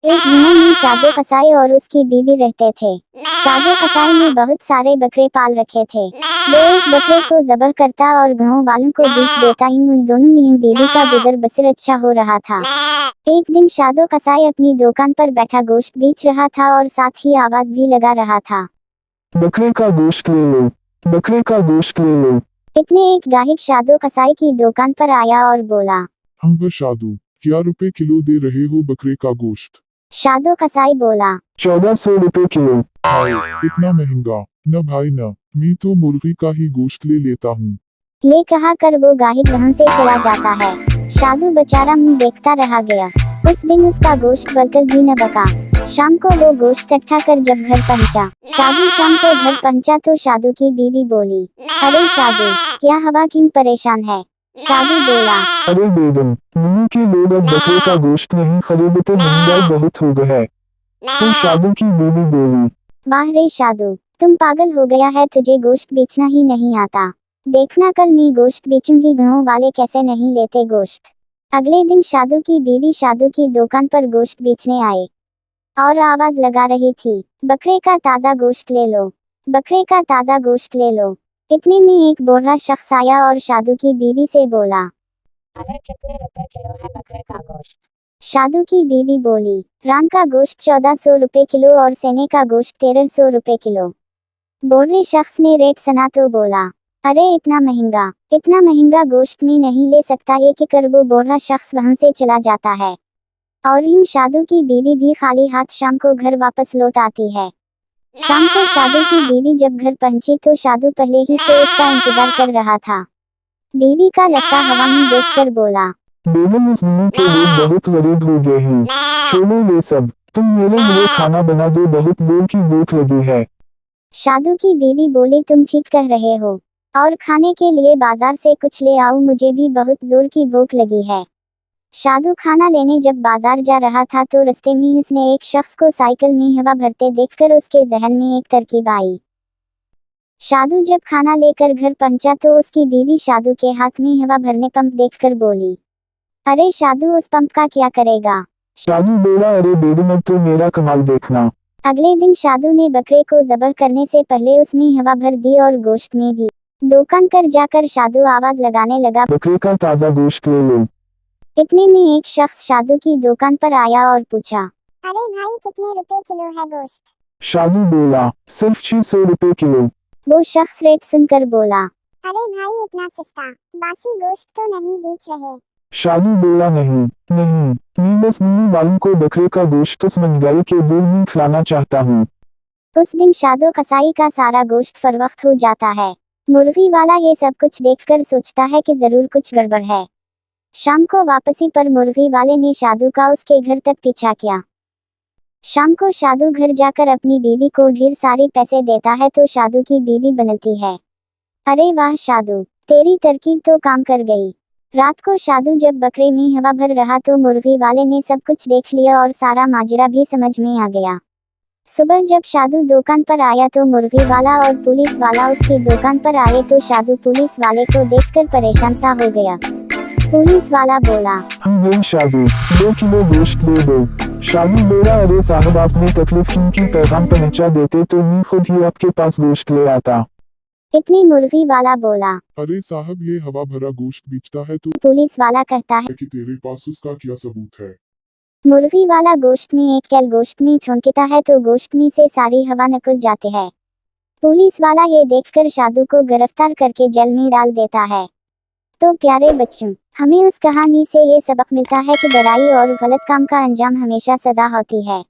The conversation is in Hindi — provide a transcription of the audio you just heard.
एक गांव में शादू कसाई और उसकी बीवी रहते थे। शादू कसाई ने बहुत सारे बकरे पाल रखे थे। वो एक बकरे को ज़बह करता और गांव वालों को बेच देता। उन दोनों मियां बीवी का गुजर बसर अच्छा हो रहा था। एक दिन शादू कसाई अपनी दुकान पर बैठा गोश्त बेच रहा था और साथ ही आवाज भी लगा रहा था, बकरे का गोश्त ले लो, बकरे का गोश्त ले लो। इतने एक गाहक शादू कसाई की दुकान पर आया और बोला, हम शादू, क्या रुपए किलो दे रहे हो बकरे का गोश्त? शादू कसाई बोला, 1400 रुपए किलो। हाय, इतना महंगा। न भाई न, मैं तो मुर्गी का ही गोश्त ले लेता हूँ। ये कहा कर वो गाहक वहाँ से चला जाता है। शादू बेचारा मुंह देखता रह गया। उस दिन उसका गोश्त बलकर भी न बका। शाम को वो गोश्त इकट्ठा कर जब घर पहुंचा, शादू शाम को घर पहुंचा तो शादू की बीवी बोली, अरे शादू, क्या हवा क्यों परेशान है? शादू बोला, अरे बेगम, मम्मी के लोग अब बकरे का गोश्त नहीं खरीदते, महंगाई बहुत हो गई है। तो शादू की बीवी बोली, वाह रे शादू, तुम पागल हो गया है, तुझे गोश्त बेचना ही नहीं आता। देखना कल मैं गोश्त बेचूंगी, गांव वाले कैसे नहीं लेते गोश्त। अगले दिन शादू की बीवी शादू की दुकान पर गोश्त बेचने आए और आवाज लगा रही थी, बकरे का ताज़ा गोश्त ले लो, बकरे का ताज़ा गोश्त ले लो। इतने में एक बूढ़ा शख्स आया और शादू की बीवी से बोला, अरे कितने रुपए किलो है बकरे का गोश्त? शादू की बीवी बोली, रान का गोश्त 1400 रुपए किलो और सेने का गोश्त 1300 रुपए किलो। बूढ़े शख्स ने रेट सुना तो बोला, अरे इतना महंगा गोश्त में नहीं ले सकता। ये कि कर वो बूढ़ा शख्स वहां से चला जाता है और यूं शादू की बीवी भी खाली हाथ शाम को घर वापस लौट आती है। शाम को शादू की बीवी जब घर पहुंची तो शादू पहले ही से उसका इंतजार कर रहा था। बीवी का लड़का हवा में देखकर बोला, बेगम इस मम्मी के लोग बहुत गरीब हो गए हैं, छोड़ो ये सब, तुम मेरे लिए खाना बना दो, बहुत जोर की भूख लगी है। शादू की बीवी बोली, तुम ठीक कह रहे हो, और खाने के लिए बाजार से कुछ ले आओ, मुझे भी बहुत जोर की भूख लगी है। शादू खाना लेने जब बाजार जा रहा था तो रास्ते में उसने एक शख्स को साइकिल में हवा भरते देखकर उसके जहन में एक तरकीब आई। शादू जब खाना लेकर घर पहुंचा तो उसकी बीवी शादू के हाथ में हवा भरने पंप देखकर बोली, अरे शादू, उस पंप का क्या करेगा? शादू बोला, अरे बेगम अब तो मेरा कमाल देखना। अगले दिन शादू ने बकरे को ज़बह करने से पहले उसमें हवा भर दी और गोश्त में भी। दुकान कर जाकर शादू आवाज लगाने लगा, बकरे का ताज़ा गोश्त ले लो। इतने में एक शख्स शादू की दुकान पर आया और पूछा, अरे भाई, कितने रुपए किलो है गोश्त? शादू बोला, सिर्फ 600 रुपए किलो। वो शख्स रेट सुनकर बोला, अरे भाई, इतना सस्ता, बासी गोश्त तो नहीं बेच रहे? शादू बोला, नहीं, मैं बस मम्मी वालों को बकरे का गोश्त उस महंगाई के दौर में खिलाना चाहता हूँ। उस दिन शादू कसाई का सारा गोश्त फरोख्त हो जाता है। मुर्गी वाला ये सब कुछ देखकर सोचता है कि जरूर कुछ गड़बड़ है। शाम को वापसी पर मुर्गी वाले ने शादू का उसके घर तक पीछा किया। शाम को शादू घर जाकर अपनी बीवी को ढेर सारे पैसे देता है तो शादू की बीवी बनती है, अरे वाह शादू, तेरी तरकीब तो काम कर गई। रात को शादू जब बकरे में हवा भर रहा तो मुर्गी वाले ने सब कुछ देख लिया और सारा माजरा भी समझ में आ गया। सुबह जब शादू दुकान पर आया तो मुर्गी वाला और पुलिस वाला उसकी दुकान पर आए तो शादू पुलिस वाले को देखकर परेशान सा हो गया। पुलिस वाला बोला, हम गए शादू, 2 किलो गोश्त दे दो। शादू बोला, अरे साहब, आपने तकलीफ की पैगाम पहुंचा देते तो मैं खुद ही आपके पास गोश्त ले आता। इतनी मुर्गी वाला बोला, अरे साहब, ये हवा भरा गोश्त बेचता है तो पुलिस वाला कहता है कि तेरे पास उसका क्या सबूत है? मुर्गी वाला गोश्त में एक कैल गोश्त में ठोंकता है तो गोश्त में से सारी हवा निकल जाते है। पुलिस वाला ये देखकर शादू को गिरफ्तार करके जेल में डाल देता है। तो प्यारे बच्चों, हमें उस कहानी से ये सबक मिलता है कि बुराई और गलत काम का अंजाम हमेशा सजा होती है।